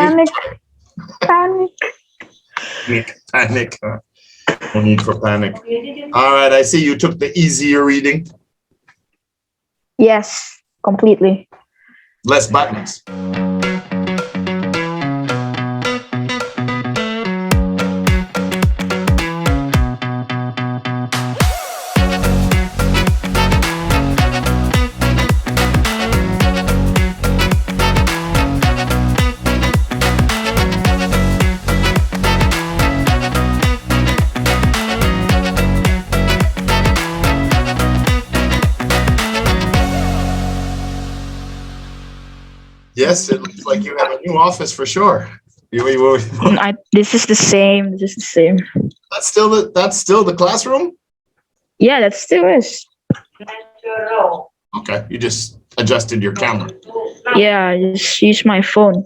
Panic. Panic. No need for panic. All right, I see you took the easier reading. Yes, completely. Less buttons. Yes, it looks like you have a new office for sure. This is the same. That's still the classroom? Yeah, that still is. Okay, you just adjusted your camera. Yeah, I just use my phone.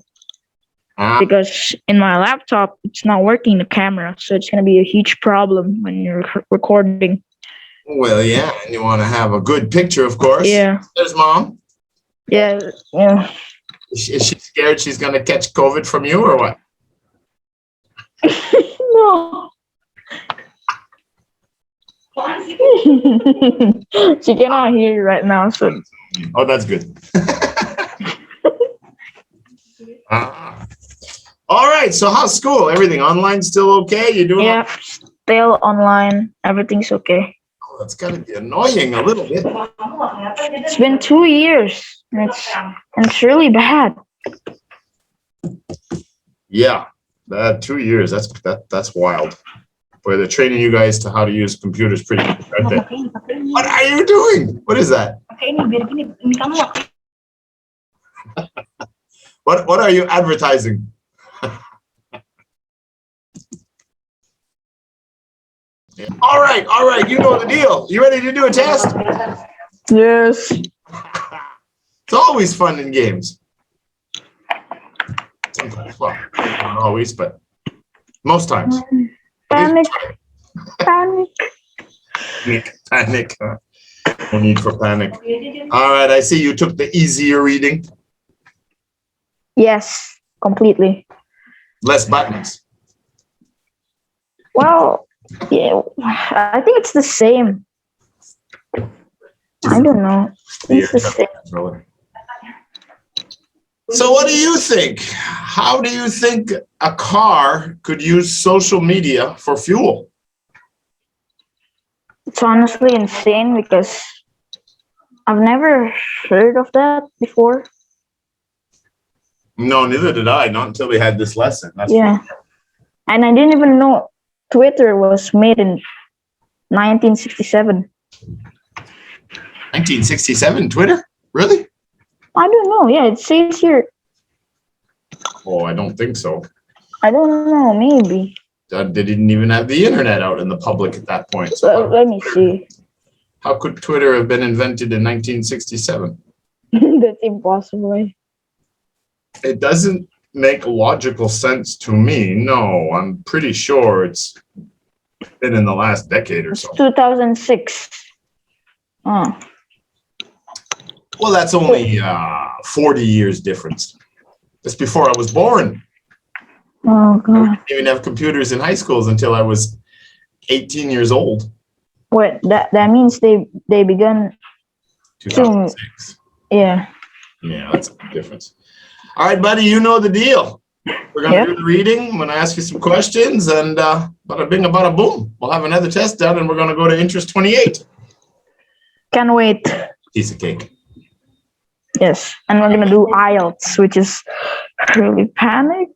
Because in my laptop, it's not working, the camera. So it's going to be a huge problem when you're recording. Well, yeah, and you want to have a good picture, of course. Yeah. There's Mom. Yeah. Is she scared she's going to catch COVID from you or what? No. She cannot hear you right now, so. Oh, that's good. All right, so how's school? Everything online still okay? You doing? Yeah, still online. Everything's okay. Oh, that's gotta be annoying a little bit. It's been 2 years. And it's really bad. Yeah, 2 years. That's wild. Boy, they're training you guys to how to use computers pretty good, aren't they? What are you doing? What is that? What are you advertising? All right. You know the deal. You ready to do a test? Yes. It's always fun in games. Well, not always, but most times. Panic. No need for panic. All right, I see you took the easier reading. Yes, completely. Less buttons. Well, yeah, I think it's the same. I don't know. It's the same. So what do you think? How do you think a car could use social media for fuel? It's honestly insane because I've never heard of that before. No, neither did I. Not until we had this lesson. Yeah. And I didn't even know Twitter was made in 1967. 1967, Twitter? Really? I don't know. Yeah, it says here. Oh, I don't think so. I don't know. Maybe. They didn't even have the internet out in the public at that point. So Let me see. How could Twitter have been invented in 1967? That's impossible. It doesn't make logical sense to me. No, I'm pretty sure it's been in the last decade or so. 2006. Oh. Well, that's only 40 years difference. That's before I was born. Oh, We God. didn't even have computers in high schools until I was 18 years old. Wait, that means they began. 2006. Yeah. Yeah, that's a big difference. All right, buddy, you know the deal. We're going to do the reading. I'm going to ask you some questions, and bada bing, bada boom. We'll have another test done, and we're going to go to interest 28. Can't wait. Piece of cake. Yes. And we're going to do IELTS, which is really panic.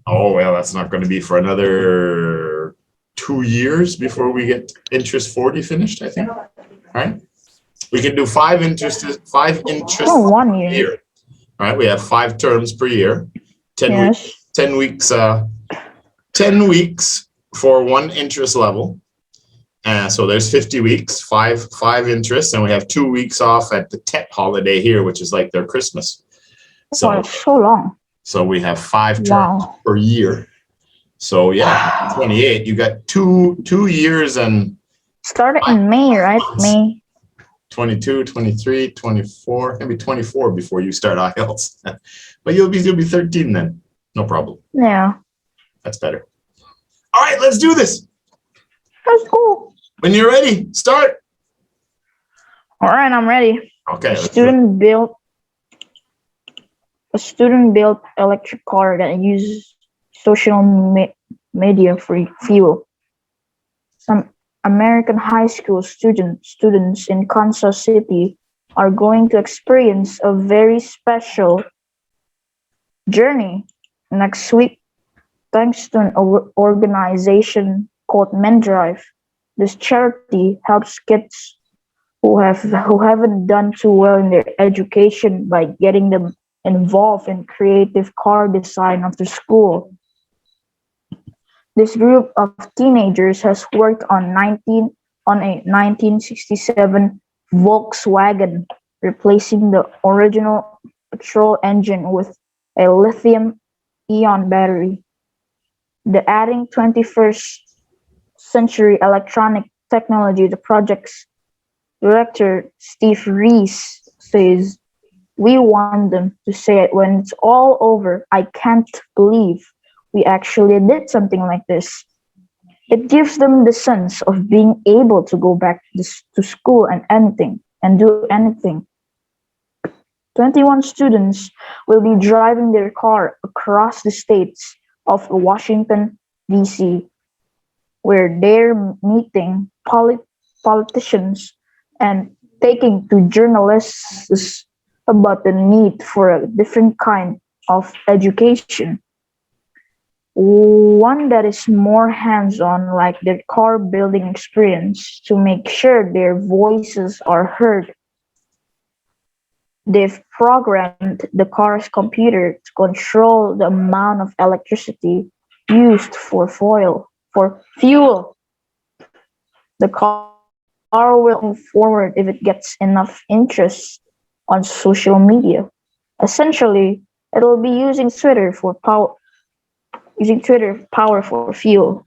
Oh, well, that's not going to be for another 2 years before we get interest 40 finished, I think. All right. We can do 5 interests Oh, 1 year. a year. All right. We have 5 terms per year. 10 weeks. 10 weeks. 10 weeks for 1 interest level. So there's 50 weeks, 5 interests, and we have 2 weeks off at the Tet holiday here, which is like their Christmas. So Oh, it's so long. So we have 5 terms Wow. per year. So yeah, 28. You got two years and Started in May, right? May. 22, 23, 24, maybe 24 before you start IELTS. But you'll be 13 then. No problem. Yeah. That's better. All right, let's do this. That's cool. When you're ready, start. All right, I'm ready. Okay. A student built electric car that uses social media for fuel. Some American high school students in Kansas City are going to experience a very special journey next week thanks to an organization called MenDrive. This charity helps kids who haven't done too well in their education by getting them involved in creative car design after school. This group of teenagers has worked on a 1967 Volkswagen, replacing the original petrol engine with a lithium-ion battery. The adding 21st century electronic technology, the project's director, Steve Reese, says, "We want them to say it when it's all over. I can't believe we actually did something like this." It gives them the sense of being able to go back to school and do anything. 21 students will be driving their car across the states of Washington, D.C., where they're meeting politicians and taking to journalists about the need for a different kind of education. One that is more hands-on, like their car building experience, to make sure their voices are heard. They've programmed the car's computer to control the amount of electricity used for fuel. The car will move forward if it gets enough interest on social media. Essentially, it'll be using Twitter power for fuel.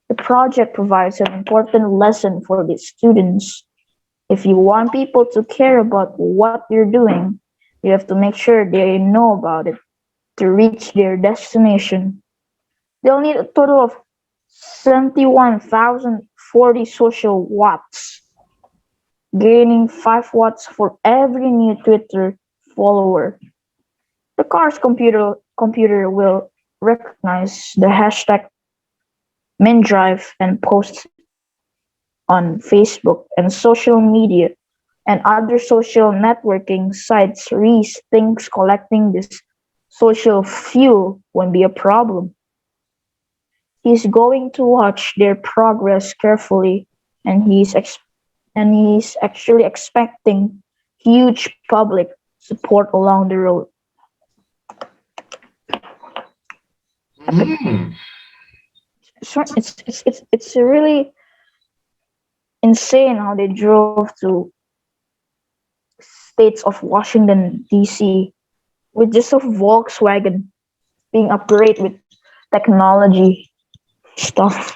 The project provides an important lesson for the students. If you want people to care about what you're doing, you have to make sure they know about it to reach their destination. They'll need a total of 71,040 social watts, gaining 5 watts for every new Twitter follower. The car's computer will recognize the hashtag MenDrive and post on Facebook and social media and other social networking sites. Reese thinks collecting this social fuel won't be a problem. He's going to watch their progress carefully, and he's actually expecting huge public support along the road. It's really insane how they drove to states of Washington D.C. with just a Volkswagen, being upgraded with technology stuff.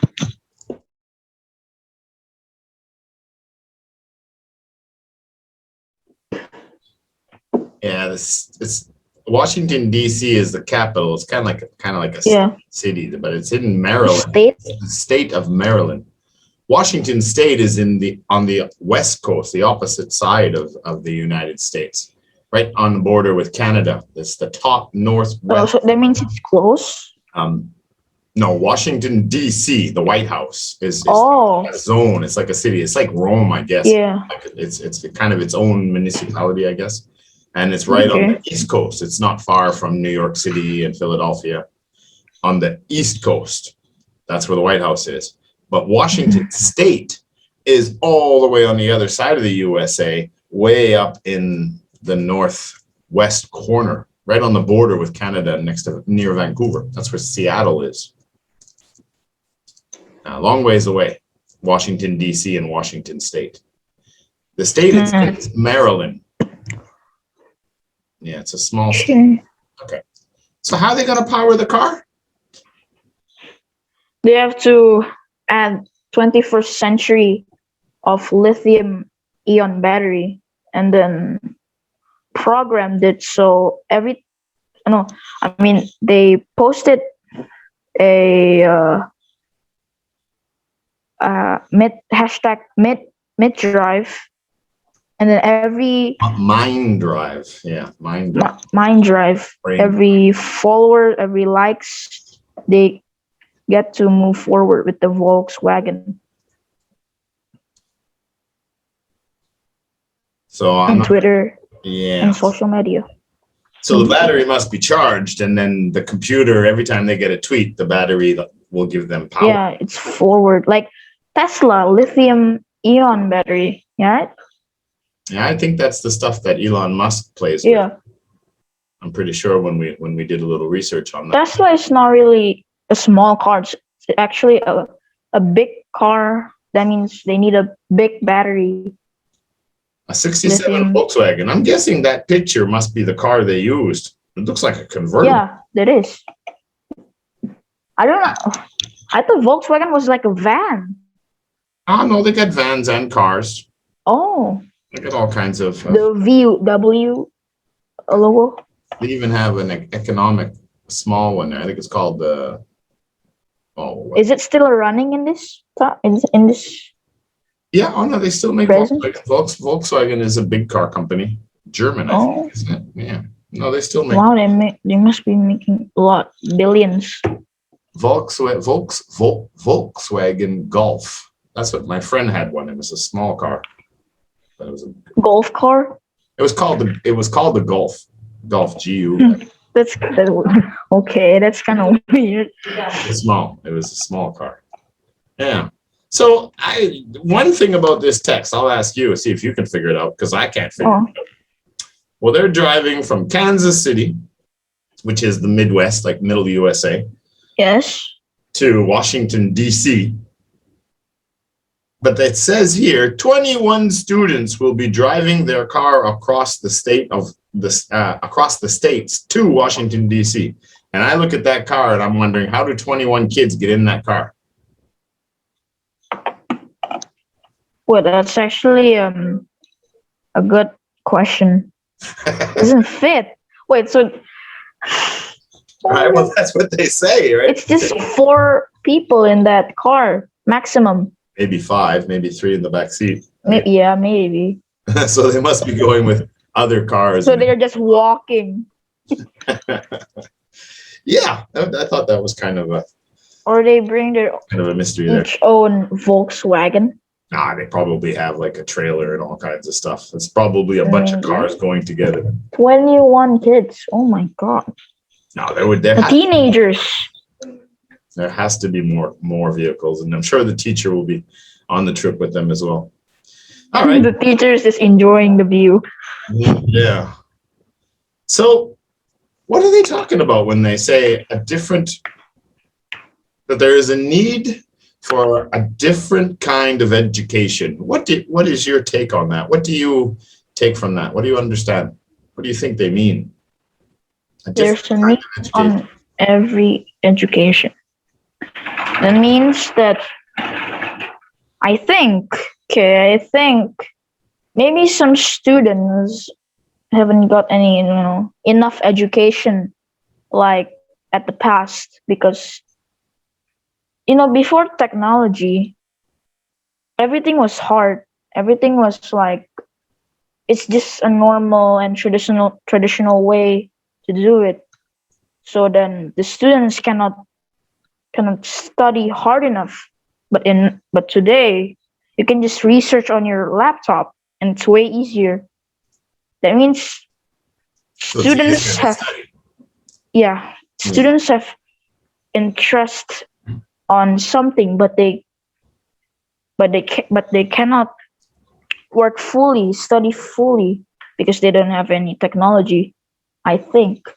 Yeah, it's Washington D.C. is the capital. It's kind of like a city, but it's in Maryland. It's the state of Maryland. Washington State is on the west coast, the opposite side of the United States, right on the border with Canada. It's the top northwest. Oh, so that means it's close? No, Washington D.C., the White House is a zone. It's like a city. It's like Rome, I guess. Yeah. Like it's kind of its own municipality, I guess. And it's right on the East Coast. It's not far from New York City and Philadelphia. On the East Coast, that's where the White House is. But Washington State is all the way on the other side of the USA, way up in the northwest corner, right on the border with Canada, near Vancouver. That's where Seattle is. A long ways away, Washington, D.C. and Washington State. The state is Maryland. Yeah, it's a small state. Okay. So how are they going to power the car? They have to add 21st century of lithium-ion battery and then programmed it so no, I mean they posted a hashtag mid drive, and then every mind drive, mind drive, every follower, every likes, they get to move forward with the Volkswagen. So on Twitter, and social media. So the battery must be charged, and then the computer, every time they get a tweet, the battery will give them power. Yeah, it's forward, like Tesla lithium-ion battery. Yeah. Yeah, I think that's the stuff that Elon Musk plays with. Yeah. I'm pretty sure when we did a little research on that. Tesla is not really a small car. It's actually a big car. That means they need a big battery. A 67 Volkswagen. I'm guessing that picture must be the car they used. It looks like a convertible. Yeah, it is. I don't know. I thought Volkswagen was like a van. Oh, no, they got vans and cars. Oh. They got all kinds of... the VW logo. They even have an economic small one. I think it's called the... Is it still running in this? In this? Yeah, oh no, they still make Volkswagen. Volkswagen is a big car company. German, I think, isn't it? Yeah. No, they still make... Wow, they must be making a lot, billions. Volkswagen Golf. That's what my friend had one. It was a small car. But it was a golf car? It was called the Golf. Golf GU. That's okay, that's kind of weird. It's small. It was a small car. Yeah. So one thing about this text, I'll ask you, see if you can figure it out, because I can't figure it out. Well, they're driving from Kansas City, which is the Midwest, like middle USA. Yes. To Washington, D.C. But it says here, 21 students will be driving their car across the states to Washington, D.C. And I look at that car and I'm wondering, how do 21 kids get in that car? Well, that's actually a good question. Doesn't fit. Wait, so... Right, well, that's what they say, right? It's just 4 people in that car, maximum. Maybe 5, maybe 3 in the back seat. Right? Yeah, maybe. So they must be going with other cars. So they're just walking. Yeah, I thought that was kind of a... Or they bring their kind of a mystery each own Volkswagen. Nah, they probably have like a trailer and all kinds of stuff. It's probably a bunch of cars going together. 21 kids. Oh my God. No, teenagers. There has to be more vehicles, and I'm sure the teacher will be on the trip with them as well. All right. The teacher is just enjoying the view. Yeah. So what are they talking about when they say that there is a need for a different kind of education? What is your take on that? What do you take from that? What do you understand? What do you think they mean? There's a need on every education. That means that I think maybe some students haven't got any, enough education like at the past, because before technology, everything was hard. Everything was like, it's just a normal and traditional way to do it. So then the students cannot study hard enough. But today, you can just research on your laptop, and it's way easier. That means students have interest on something, but they cannot work fully, study fully, because they don't have any technology, I think.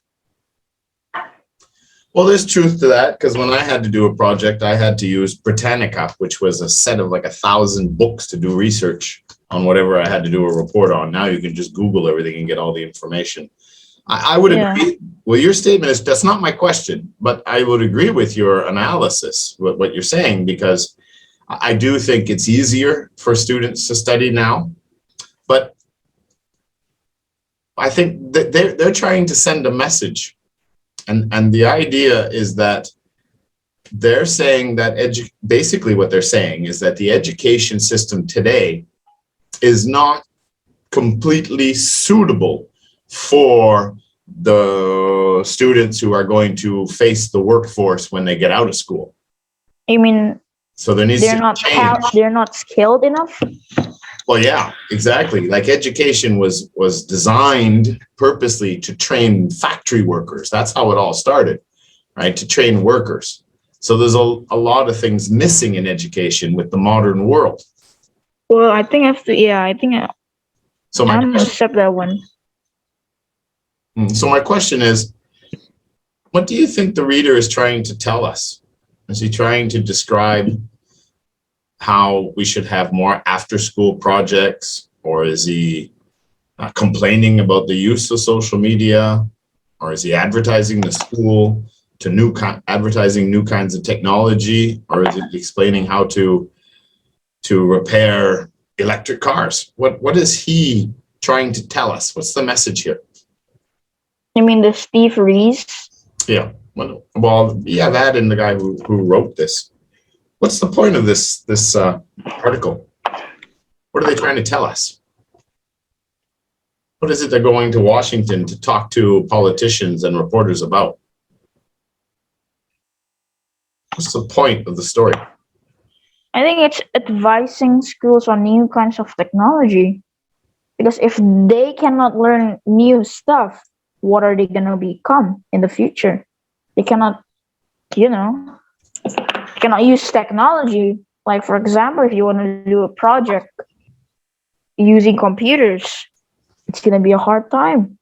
Well, there's truth to that, because when I had to do a project, I had to use Britannica, which was a set of like 1,000 books to do research on whatever I had to do a report on. Now you can just Google everything and get all the information. I would agree. Well, your statement is, that's not my question, but I would agree with your analysis, what you're saying, because I do think it's easier for students to study now. But I think that they're trying to send a message And the idea is that they're saying that basically what they're saying is that the education system today is not completely suitable for the students who are going to face the workforce when they get out of school. You mean so there needs they're to not change. They're not skilled enough? Well, yeah, exactly. Like education was designed purposely to train factory workers. That's how it all started, right? To train workers. So there's a lot of things missing in education with the modern world. Well, I think I have to. Yeah, I think So I'm gonna accept that one. So my question is, what do you think the reader is trying to tell us? Is he trying to describe how we should have more after-school projects, or is he complaining about the use of social media, or is he advertising the school to advertising new kinds of technology, or is he explaining how to repair electric cars? What is he trying to tell us? What's the message here? You mean the Steve Rees? Yeah. Well, yeah, that and the guy who wrote this. What's the point of this article? What are they trying to tell us? What is it they're going to Washington to talk to politicians and reporters about? What's the point of the story? I think it's advising schools on new kinds of technology. Because if they cannot learn new stuff, what are they going to become in the future? They cannot, cannot use technology. Like, for example, if you want to do a project using computers, it's going to be a hard time.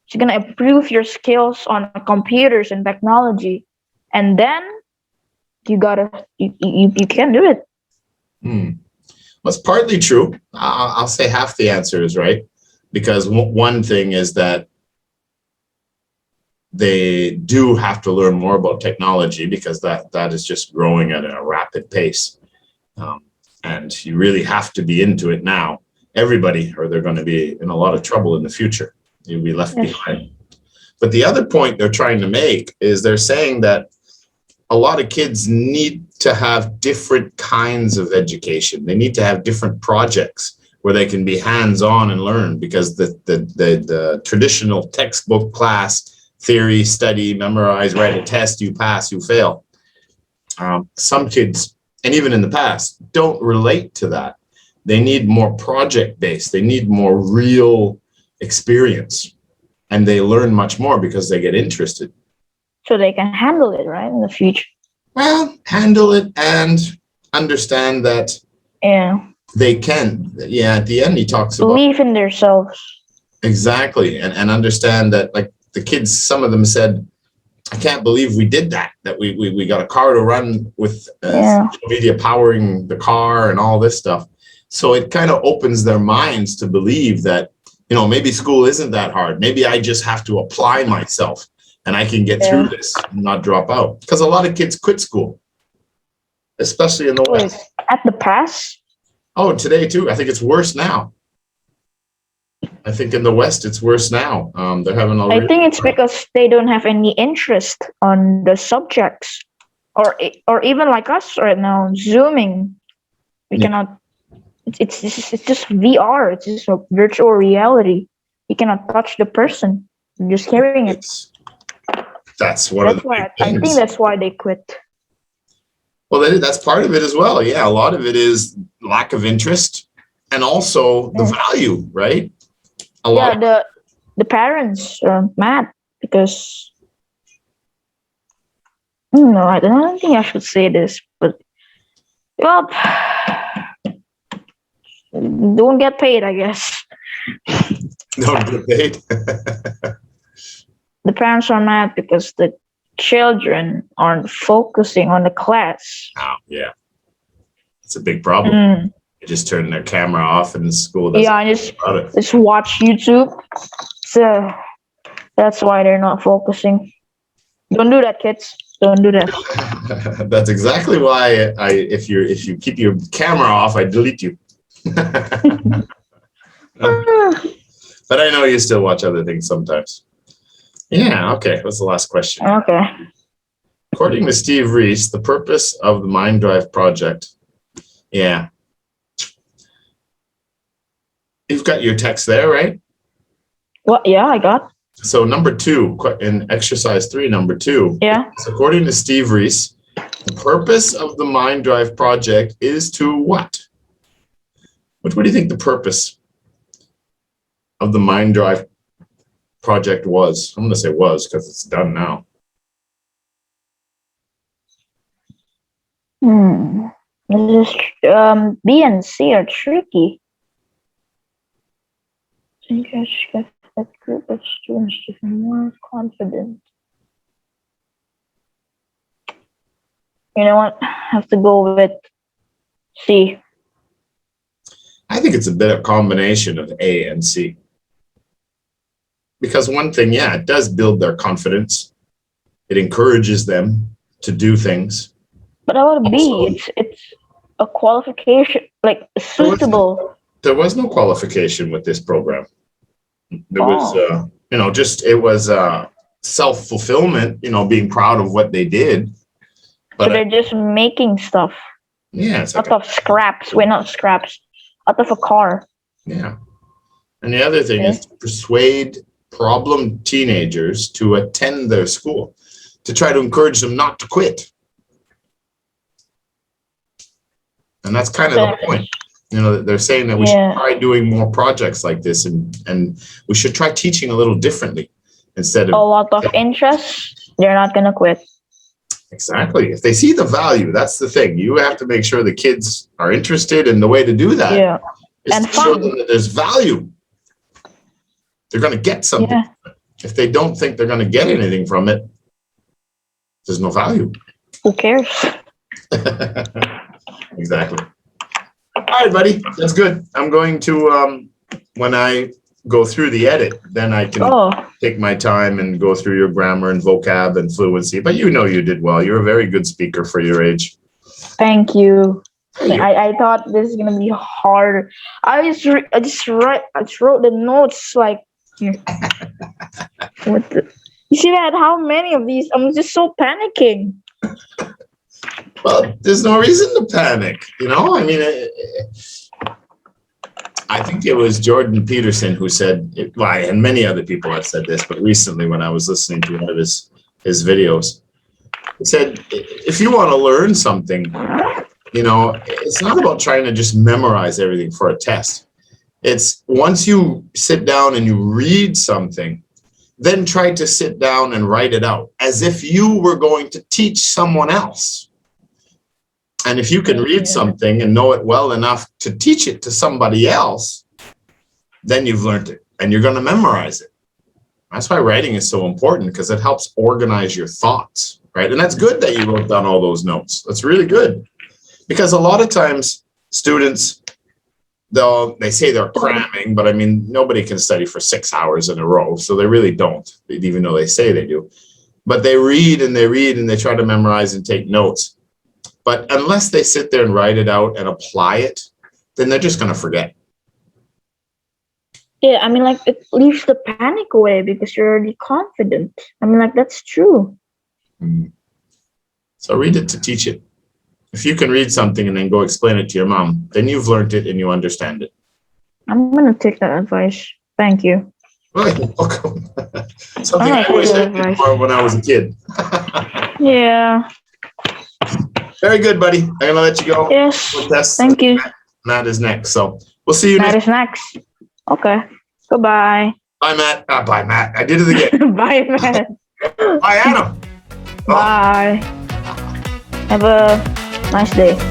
You're going to improve your skills on computers and technology, and then you can do it. Well, it's partly true. I'll say half the answer is right, because one thing is that they do have to learn more about technology, because that is just growing at a rapid pace. And you really have to be into it now, everybody, or they're going to be in a lot of trouble in the future. You'll be left behind. But the other point they're trying to make is they're saying that a lot of kids need to have different kinds of education. They need to have different projects where they can be hands-on and learn, because the traditional textbook class, theory, study, memorize, write a test, you pass, you fail. Some kids, and even in the past, don't relate to that. They need more project-based. They need more real experience. And they learn much more because they get interested. So they can handle it, right, in the future? Well, handle it and understand that they can. Yeah, at the end he talks about believe in themselves. Exactly, and understand that, like, the kids, some of them said, I can't believe we did that we got a car to run with social media powering the car and all this stuff. So it kind of opens their minds to believe that, maybe school isn't that hard. Maybe I just have to apply myself and I can get through this and not drop out. Because a lot of kids quit school, especially in the West. At the past? Oh, today too. I think it's worse now. I think in the West it's worse now. They're having a I think it's because they don't have any interest on the subjects, or even like us right now, Zooming. We cannot. It's just VR. It's just a virtual reality. You cannot touch the person. You're just hearing it. That's one of the big things. I think that's why they quit. Well, that's part of it as well. Yeah, a lot of it is lack of interest, and also the value, right? The parents are mad because I don't think I should say this, but don't get paid, I guess. Don't get paid. The parents are mad because the children aren't focusing on the class. Oh, yeah. It's a big problem. They just turn their camera off in school. Just watch YouTube. So that's why they're not focusing. Don't do that, kids. Don't do that. That's exactly why if you keep your camera off, I delete you. But I know you still watch other things sometimes. Yeah, okay. What's the last question? Okay. According to Steve Reese, the purpose of the Mind Drive project. Yeah. You've got your text there, right? Well, yeah, I got. So number 2, in exercise 3, number 2. Yeah. So according to Steve Reese, the purpose of the Mind Drive project is to what? What do you think the purpose of the Mind Drive project was? I'm going to say was because it's done now. This is B and C are tricky. Get that group of students to be more confident. You know what? I have to go with C. I think it's a bit of combination of A and C. Because one thing, yeah, it does build their confidence. It encourages them to do things. But how about B? It's a qualification, like suitable. There was no qualification with this program. There was, it was self-fulfillment, being proud of what they did. But so they're just making stuff. Yeah. It's out of scraps. Wait, not scraps. Out of a car. Yeah. And the other thing is to persuade problem teenagers to attend their school, to try to encourage them not to quit. And that's kind of the point. They're saying that we should try doing more projects like this, and we should try teaching a little differently instead of a lot of interest. They're not gonna quit. Exactly. If they see the value, that's the thing. You have to make sure the kids are interested, and the way to do that is and to show them that there's value. They're going to get something. Yeah. If they don't think they're going to get anything from it, there's no value. Who cares? Exactly. All right, buddy. That's good. I'm going to, when I go through the edit, then I can take my time and go through your grammar and vocab and fluency. But you did well. You're a very good speaker for your age. Thank you. I thought this is gonna be hard. I just wrote the notes like. What the? You see that? How many of these? I'm just so panicking. Well, there's no reason to panic. I mean. I think it was Jordan Peterson who said, and many other people have said this, but recently when I was listening to one of his videos, he said, if you want to learn something, it's not about trying to just memorize everything for a test. It's once you sit down and you read something, then try to sit down and write it out as if you were going to teach someone else. And if you can read something and know it well enough to teach it to somebody else, then you've learned it and you're going to memorize it. That's why writing is so important, because it helps organize your thoughts, right? And that's good that you wrote down all those notes. That's really good, because a lot of times students, they say they're cramming, but I mean, nobody can study for 6 hours in a row. So they really don't, even though they say they do. But they read and they try to memorize and take notes. But unless they sit there and write it out and apply it, then they're just going to forget. Yeah, I mean, it leaves the panic away because you're already confident. I mean, that's true. So read it to teach it. If you can read something and then go explain it to your mom, then you've learned it and you understand it. I'm going to take that advice. Thank you. Well, you're welcome. Something I always said when I was a kid. Yeah. Very good, buddy. I'm going to let you go. Yes. Thank you. Matt is next. So we'll see you Matt is next. Okay. Goodbye. Bye, Matt. Bye, Matt. I did it again. Bye, Matt. Bye, Adam. Bye. Have a nice day.